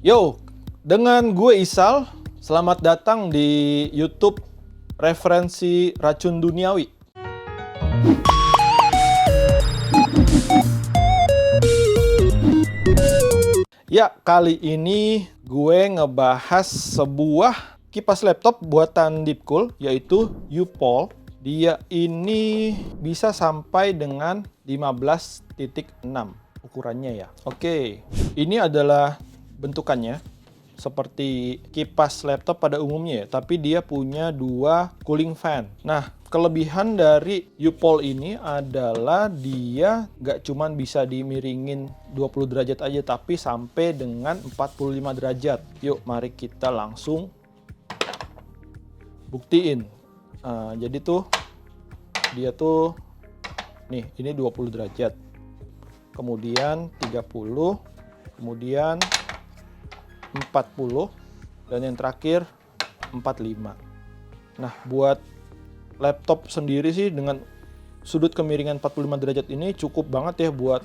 Yo, dengan gue Isal, selamat datang di YouTube Referensi Racun Duniawi. Ya, kali ini gue ngebahas sebuah kipas laptop buatan Deepcool, yaitu U-POL. Dia ini bisa sampai dengan 15.6 ukurannya ya. Oke, ini adalah bentukannya seperti kipas laptop pada umumnya ya, tapi dia punya dua cooling fan. Nah, kelebihan dari U-POL ini adalah dia nggak cuman bisa dimiringin 20 derajat aja, tapi sampai dengan 45 derajat. Yuk, mari kita langsung buktiin. Jadi tuh, dia tuh, nih, ini 20 derajat. Kemudian 30, kemudian 40, dan yang terakhir 45. Nah, buat laptop sendiri sih dengan sudut kemiringan 45 derajat ini cukup banget ya buat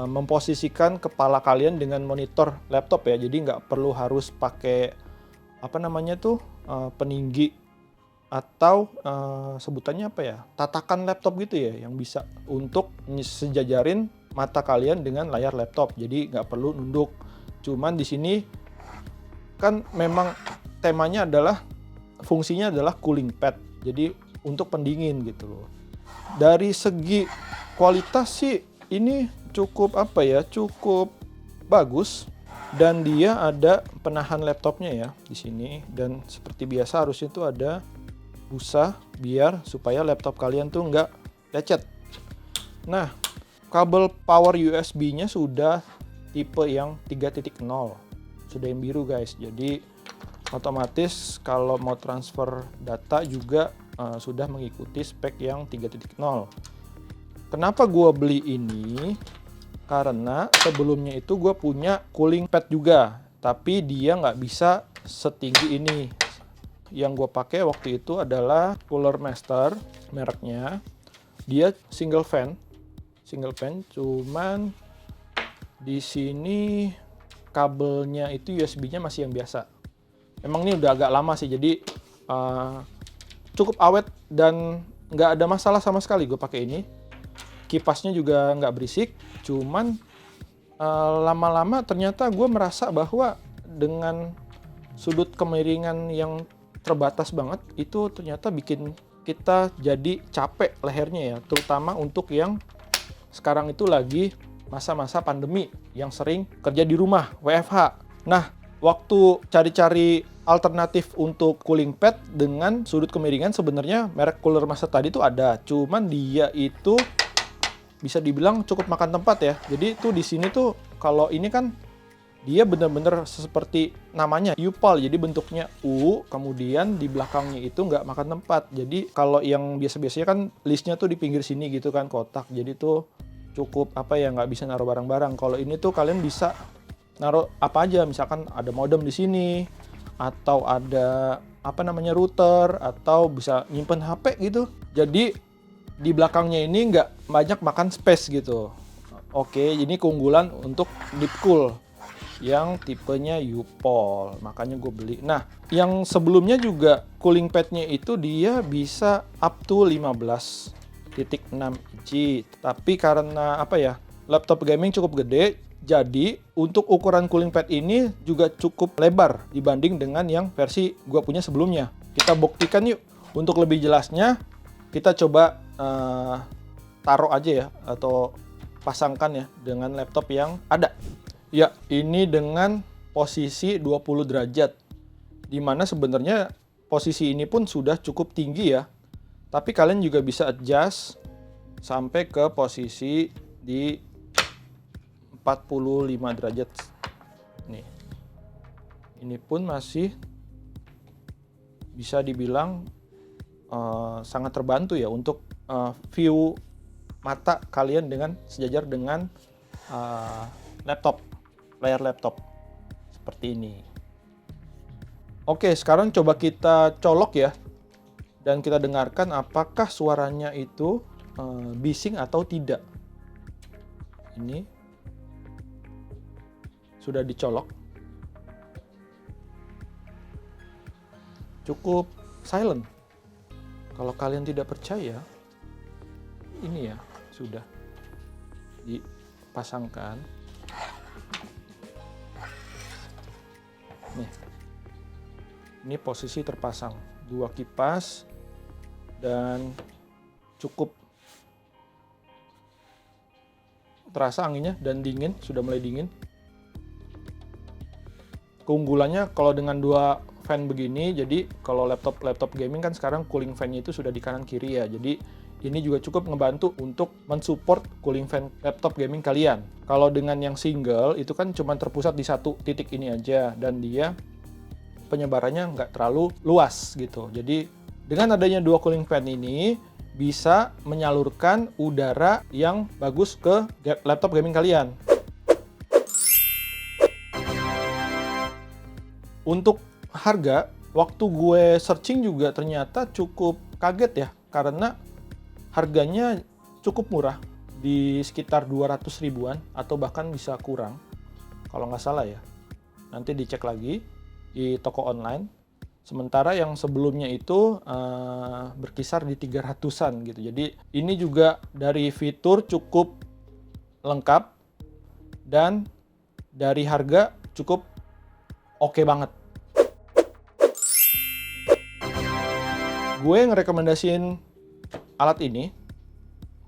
memposisikan kepala kalian dengan monitor laptop ya. Jadi nggak perlu harus pakai peninggi atau sebutannya apa ya, tatakan laptop gitu ya, yang bisa untuk sejajarin mata kalian dengan layar laptop. Jadi nggak perlu nunduk. Cuman di sini kan memang temanya adalah fungsinya adalah cooling pad. Jadi untuk pendingin gitu loh. Dari segi kualitas sih ini cukup cukup bagus, dan dia ada penahan laptopnya ya di sini, dan seperti biasa harusnya itu ada busa biar supaya laptop kalian tuh nggak lecet. Nah, kabel power USB-nya sudah tipe yang 3.0, sudah yang biru guys. Jadi otomatis kalau mau transfer data juga sudah mengikuti spek yang 3.0. Kenapa gue beli ini? Karena sebelumnya itu gue punya cooling pad juga, tapi dia nggak bisa setinggi ini. Yang gue pakai waktu itu adalah Cooler Master mereknya. Dia single fan, cuman di sini kabelnya itu USB-nya masih yang biasa. Memang ini udah agak lama sih, jadi cukup awet dan nggak ada masalah sama sekali gue pakai ini. Kipasnya juga nggak berisik, cuman lama-lama ternyata gue merasa bahwa dengan sudut kemiringan yang terbatas banget itu ternyata bikin kita jadi capek lehernya ya, terutama untuk yang sekarang itu lagi masa-masa pandemi yang sering kerja di rumah, WFH. Nah, waktu cari-cari alternatif untuk cooling pad dengan sudut kemiringan, sebenarnya merek Cooler Master tadi tuh ada, cuman dia itu bisa dibilang cukup makan tempat ya. Jadi tuh di sini tuh kalau ini kan dia bener-bener seperti namanya U-POL, jadi bentuknya U, kemudian di belakangnya itu nggak makan tempat. Jadi kalau yang biasa-biasanya kan listnya tuh di pinggir sini gitu kan, kotak. Jadi tuh cukup nggak bisa naruh barang-barang. Kalau ini tuh kalian bisa naruh apa aja, misalkan ada modem di sini, atau ada router, atau bisa nyimpen HP gitu. Jadi di belakangnya ini nggak banyak makan space gitu. Oke, ini keunggulan untuk Deepcool yang tipenya U-POL, makanya gue beli. Nah, yang sebelumnya juga cooling padnya itu dia bisa up to 15.6 inci. Tapi karena laptop gaming cukup gede, jadi untuk ukuran cooling pad ini juga cukup lebar dibanding dengan yang versi gue punya sebelumnya. Kita buktikan yuk. Untuk lebih jelasnya, kita coba taruh aja ya, atau pasangkan ya dengan laptop yang ada. Ya, ini dengan posisi 20 derajat. Dimana sebenarnya posisi ini pun sudah cukup tinggi ya. Tapi kalian juga bisa adjust sampai ke posisi di 45 derajat. Nih. Ini pun masih bisa dibilang sangat terbantu ya untuk view mata kalian dengan sejajar dengan layar laptop seperti ini. Oke, sekarang coba kita colok ya, dan kita dengarkan apakah suaranya itu bising atau tidak. Ini sudah dicolok. cukup silent. Kalau kalian tidak percaya, ini ya sudah dipasangkan. Nih, ini posisi terpasang 2 kipas dan cukup terasa anginnya dan dingin, sudah mulai dingin. Keunggulannya kalau dengan 2 fan begini, jadi kalau laptop gaming kan sekarang cooling fan-nya itu sudah di kanan kiri ya. Jadi ini juga cukup ngebantu untuk mensupport cooling fan laptop gaming kalian. Kalau dengan yang single itu kan cuma terpusat di satu titik ini aja dan dia penyebarannya nggak terlalu luas gitu. Jadi dengan adanya 2 cooling fan ini bisa menyalurkan udara yang bagus ke laptop gaming kalian. Untuk harga, waktu gue searching juga ternyata cukup kaget ya, karena harganya cukup murah, di sekitar 200 ribuan atau bahkan bisa kurang, kalau nggak salah ya. Nanti dicek lagi di toko online. Sementara yang sebelumnya itu berkisar di 300-an gitu. Jadi ini juga dari fitur cukup lengkap dan dari harga cukup oke banget. Gue ngerekomendasiin alat ini,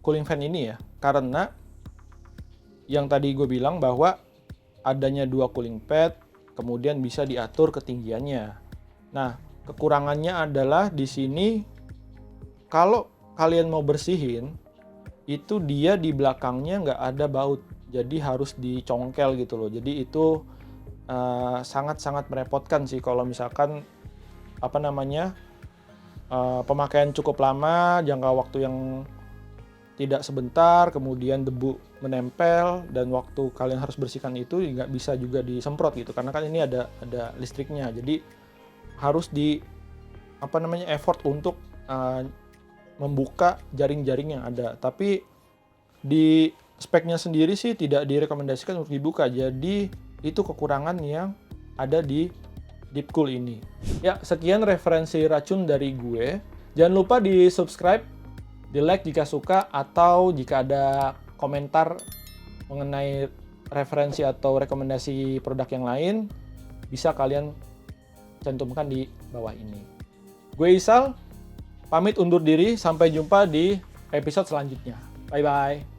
cooling fan ini ya, karena yang tadi gue bilang bahwa adanya 2 cooling pad, kemudian bisa diatur ketinggiannya. Nah, kekurangannya adalah di sini kalau kalian mau bersihin, itu dia di belakangnya nggak ada baut, jadi harus dicongkel gitu loh. Jadi itu sangat-sangat merepotkan sih kalau misalkan pemakaian cukup lama, jangka waktu yang tidak sebentar, kemudian debu menempel dan waktu kalian harus bersihkan itu nggak bisa juga disemprot gitu, karena kan ini ada listriknya. Jadi harus effort untuk membuka jaring-jaring yang ada. Tapi di speknya sendiri sih tidak direkomendasikan untuk dibuka. Jadi itu kekurangan yang ada di Deepcool ini. Ya, sekian referensi racun dari gue. Jangan lupa di subscribe, di like jika suka, atau jika ada komentar mengenai referensi atau rekomendasi produk yang lain, bisa kalian cantumkan di bawah ini. Gue Isal, pamit undur diri, sampai jumpa di episode selanjutnya. Bye-bye.